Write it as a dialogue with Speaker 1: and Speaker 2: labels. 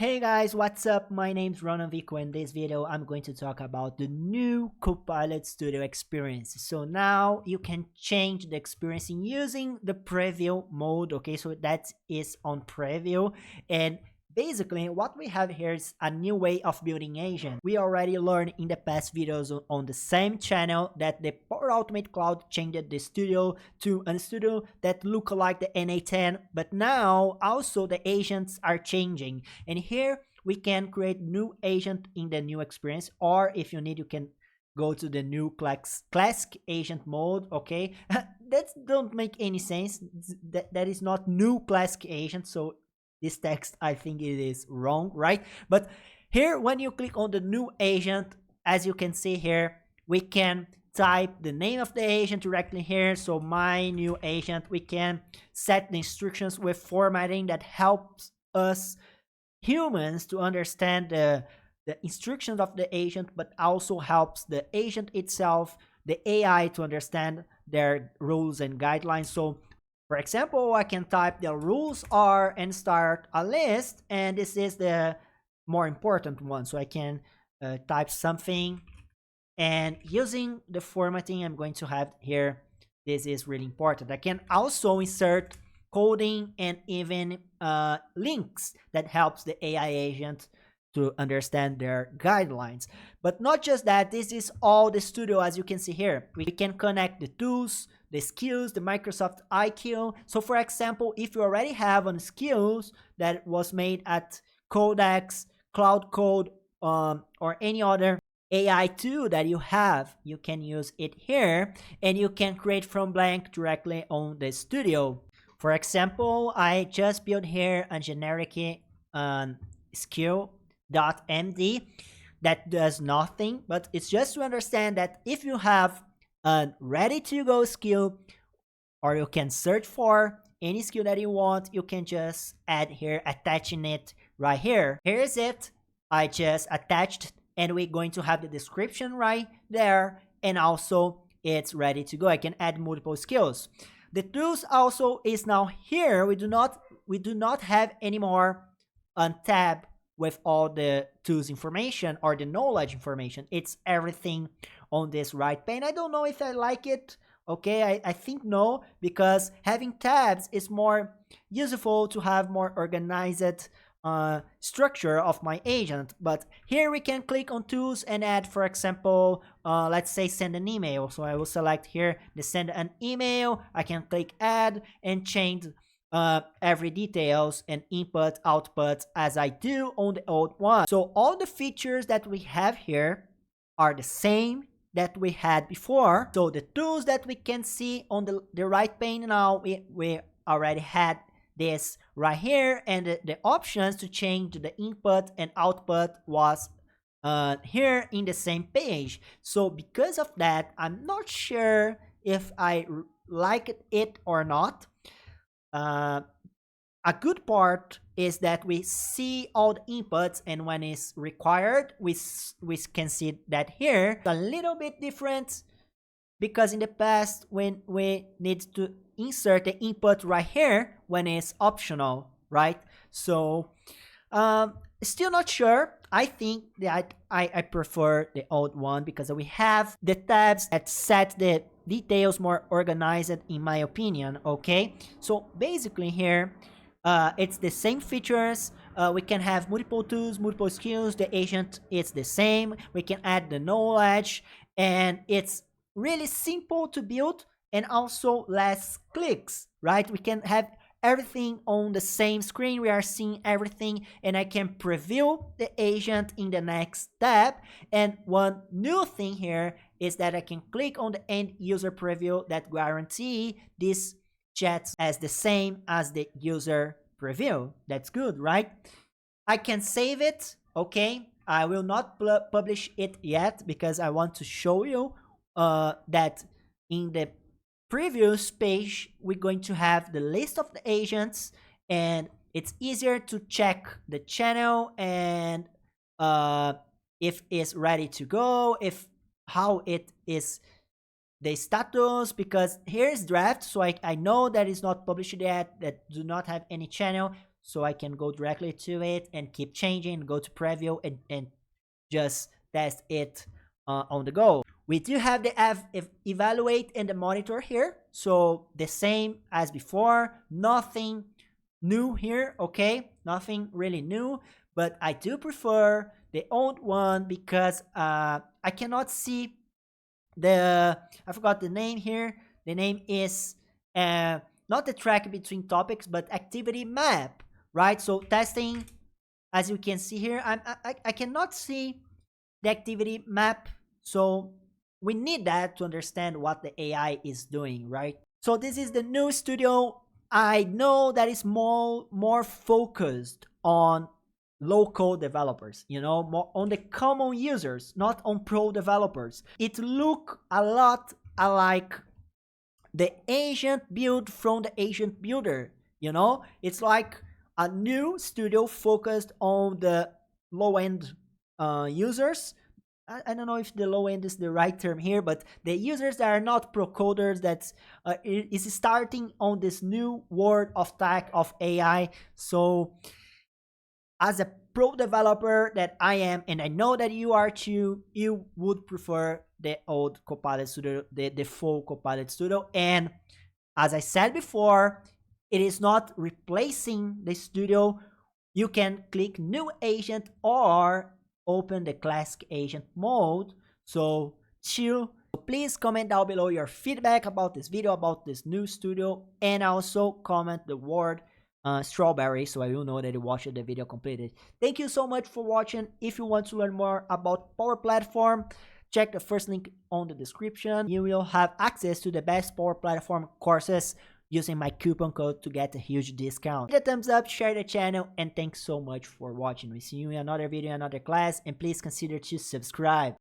Speaker 1: Hey guys, what's up? My name's Ronan Vico. In this video, I'm going to talk about the new Copilot Studio experience. So now you can change the experience in using the preview mode. Okay, so that is on preview. And basically, what we have here is a new way of building agent. We already learned in the past videos on the same channel that the Power Automate Cloud changed the studio to a studio that look like the NA10, but now also the agents are changing. And here we can create new agent in the new experience, or if you need, you can go to the new classic agent mode. Okay, that don't make any sense. That is not new classic agent, so this text, I think it is wrong, right? But here, when you click on the new agent, as you can see here, we can type the name of the agent directly here. So my new agent, we can set the instructions with formatting that helps us humans to understand the instructions of the agent, but also helps the agent itself, the AI, to understand their rules and guidelines. So for example, I can type the rules are and start a list, and this is the more important one. So I can type something, and using the formatting I'm going to have here, this is really important. I can also insert coding and even links that helps the AI agent to understand their guidelines. But not just that, this is all the studio. As you can see here, we can connect the tools, the skills, the Microsoft IQ. So for example, if you already have on skills that was made at Codex, Cloud Code, or any other AI tool that you have, you can use it here, and you can create from blank directly on the studio. For example, I just built here a generic skill.md that does nothing, but it's just to understand that if you have a ready to go skill, or you can search for any skill that you want, you can just add here, attaching it right here. Here's it. I just attached, and we're going to have the description right there, and also it's ready to go. I can add multiple skills. The tools also is now here. We do not have anymore a tab with all the tools information or the knowledge information. It's everything on this right pane. I don't know if I like it. Okay, I think no, because having tabs is more useful to have more organized structure of my agent. But here we can click on tools and add, for example, let's say send an email. So I will select here the send an email. I can click add and change every details and input output as I do on the old one. So all the features that we have here are the same that we had before. So the tools that we can see on the right pane now, we already had this right here, and the options to change the input and output was here in the same page. So because of that, I'm not sure if I like it or not. A good part is that we see all the inputs, and when it's required, we can see that here. It's a little bit different because in the past, when we need to insert the input right here when it's optional, right? So still not sure. I think that I prefer the old one because we have the tabs that set the details more organized, in my opinion. Okay, so basically here it's the same features. We can have multiple tools, multiple skills. The agent is the same. We can add the knowledge, and it's really simple to build, and also less clicks, right? We can have everything on the same screen. We are seeing everything, and I can preview the agent in the next tab. And one new thing here is that I can click on the end user preview that guarantee this chat as the same as the user preview. That's good, right? I can save it. Okay, I will not publish it yet because I want to show you that in the previous page we're going to have the list of the agents, and it's easier to check the channel and if it's ready to go, if how it is the status, because here's draft, so I know that is not published yet, that do not have any channel. so I can go directly to it and keep changing, go to preview and just test it on the go. We do have the evaluate and the monitor here, so the same as before, nothing new here, okay, nothing really new, but I do prefer the old one because I cannot see I forgot the name here. The name is not the track between topics, but activity map, right? So testing, as you can see here, I cannot see the activity map, so we need that to understand what the AI is doing, right? So this is the new studio. I know that is more focused on local developers, you know, more on the common users, not on pro developers. It look a lot alike the agent build from the agent builder, you know. It's like a new studio focused on the low end users. I don't know if the low end is the right term here, but the users that are not pro coders, that is starting on this new world of tech, of AI. So as a pro developer that I am, and I know that you are too, you would prefer the old Copilot Studio, the full Copilot Studio. And as I said before, it is not replacing the studio. You can click new agent or open the classic agent mode. So chill. Please comment down below your feedback about this video, about this new studio, and also comment the word strawberry, so I will know that you watched the video completed. Thank you so much for watching. If you want to learn more about Power Platform, check the first link on the description. You will have access to the best Power Platform courses using my coupon code to get a huge discount. Hit the thumbs up, share the channel, and thanks so much for watching. We see you in another video, another class, and please consider to subscribe.